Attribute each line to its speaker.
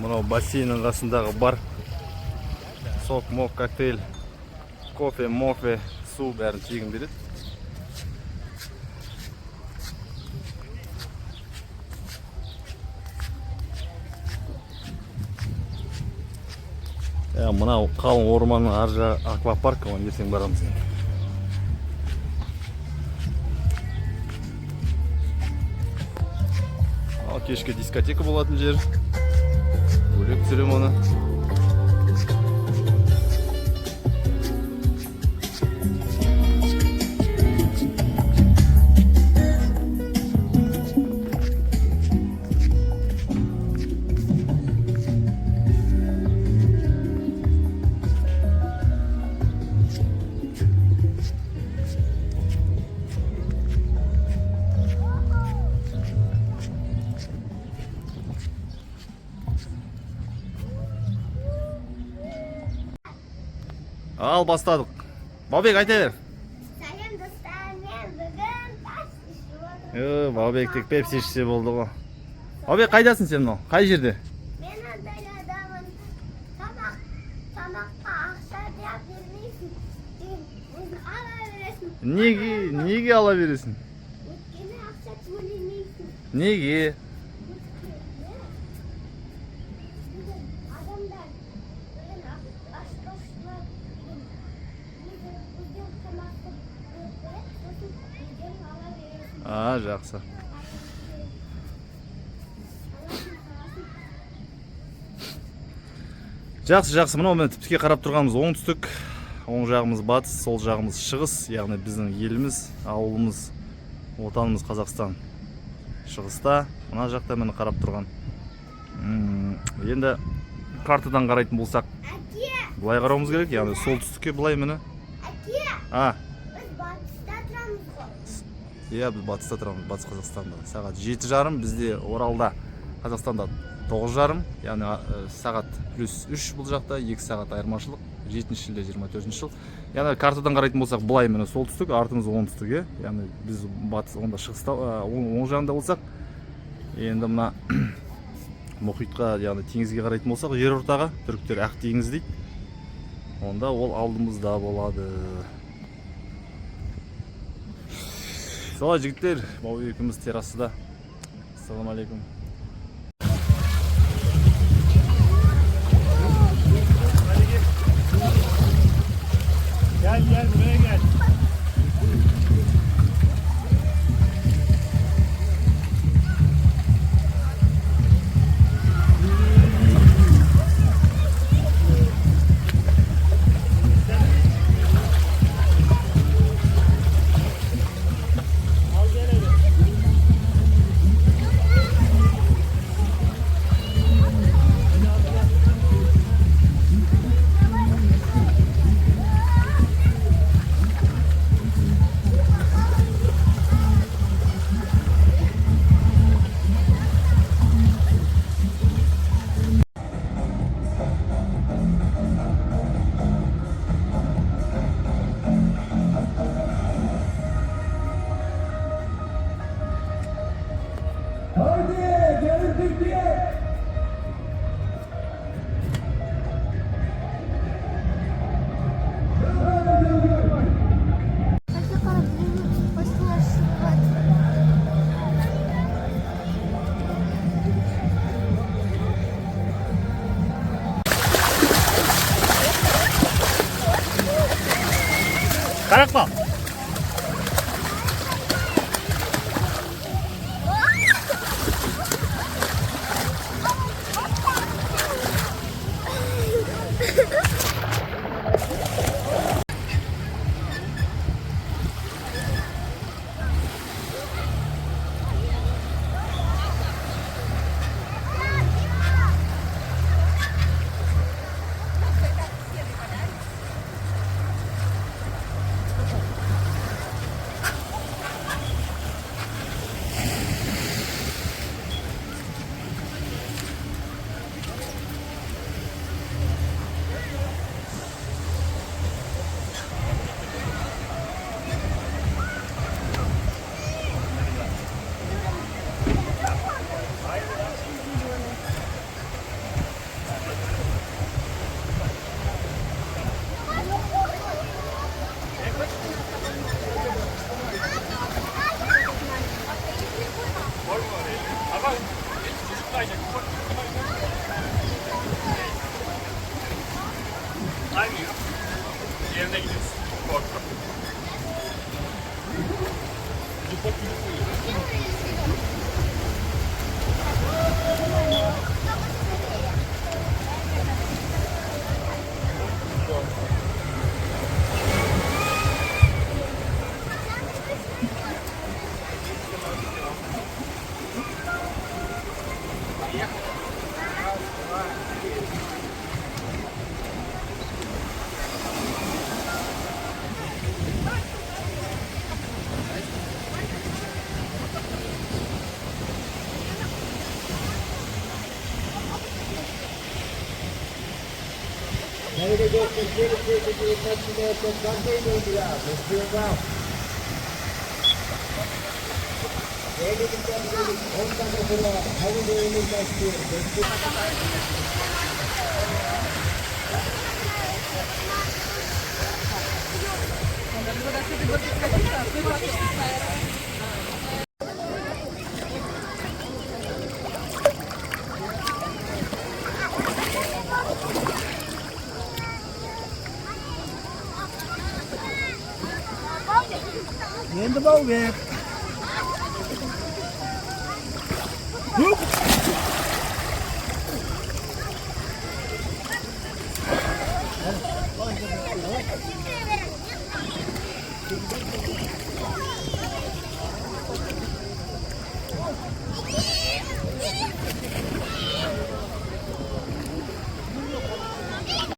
Speaker 1: мынау бассейннің қасындағы бар. Сок, мок, коктейль, кофе, мофе, су бәрін тегін береді. Мынау қалың орманның ар жағы аквапарк, оған ертең барамыз. Кешке дискотека болатын жер. Бөлек түсірем оны. Ал, бастадық. Бабек, айта бер.
Speaker 2: Сәлем достар, мен бүгін пепси ішіп отырмын.
Speaker 1: Бабек тек пепси ішсе болды ғой. Бабек, қайдасың сен мынау? Қай жерде?
Speaker 2: Мен андайладамын. Тамаққа ақша деп бермейсің. Өзің ала бересің.
Speaker 1: Неге ала бересің?
Speaker 2: Өйткені ақша төлемейсің.
Speaker 1: Неге?
Speaker 2: Адамдар ашпашылар өзден тамақты беріп, сосын өзден ала бересің.
Speaker 1: Жақсы. Жақсы, мынау мен тіпке қарап тұрғанымыз оңтүстік, оң жағымыз батыс, сол жағымыз шығыс, яғни біздің еліміз, ауылымыз, отанымыз Қазақстан шығыста, мына жақта мені қарап тұрған. Енді картадан қарайтын болсақ, бұлай қарауымыз керек, яғни солтүстікке бұлай мені.
Speaker 2: Әке, біз батыста тұрамыз ғой.
Speaker 1: Біз батыста тұрамыз, батыс Қазақстанда. Сағат 7:30, бізде Оралда, Қазақстанда 9:30, яғни сағат плюс 3 бұл жақта, 2 сағат айырмашылық, 7-ші шілде 24-ші жыл. Яғни картадан қарайтын болсақ, бұлай мені солтүстік, артымыз оңтүстік, яғни біз батыс, онда шығыста, оң жағында болсақ, енді мына мұхитқа, яғни теңізге қарайтын болсақ, жерортаға, түріктер ақ теңіз дейді. Онда ол алдымызда болады. Солай жігіттер, Баубекіміз террасыда. Ассалаумағалейкум.
Speaker 3: Gel buraya gel.
Speaker 1: Қарақпа.
Speaker 3: Aynı yürü. Yerine gidiyorsun. Korkma.
Speaker 4: Navigation dedicated to the destination Sunday India. Let's do it now. Ladies and gentlemen, Honda Mazda, how are you doing in that field? Let's do it. In the boat, man.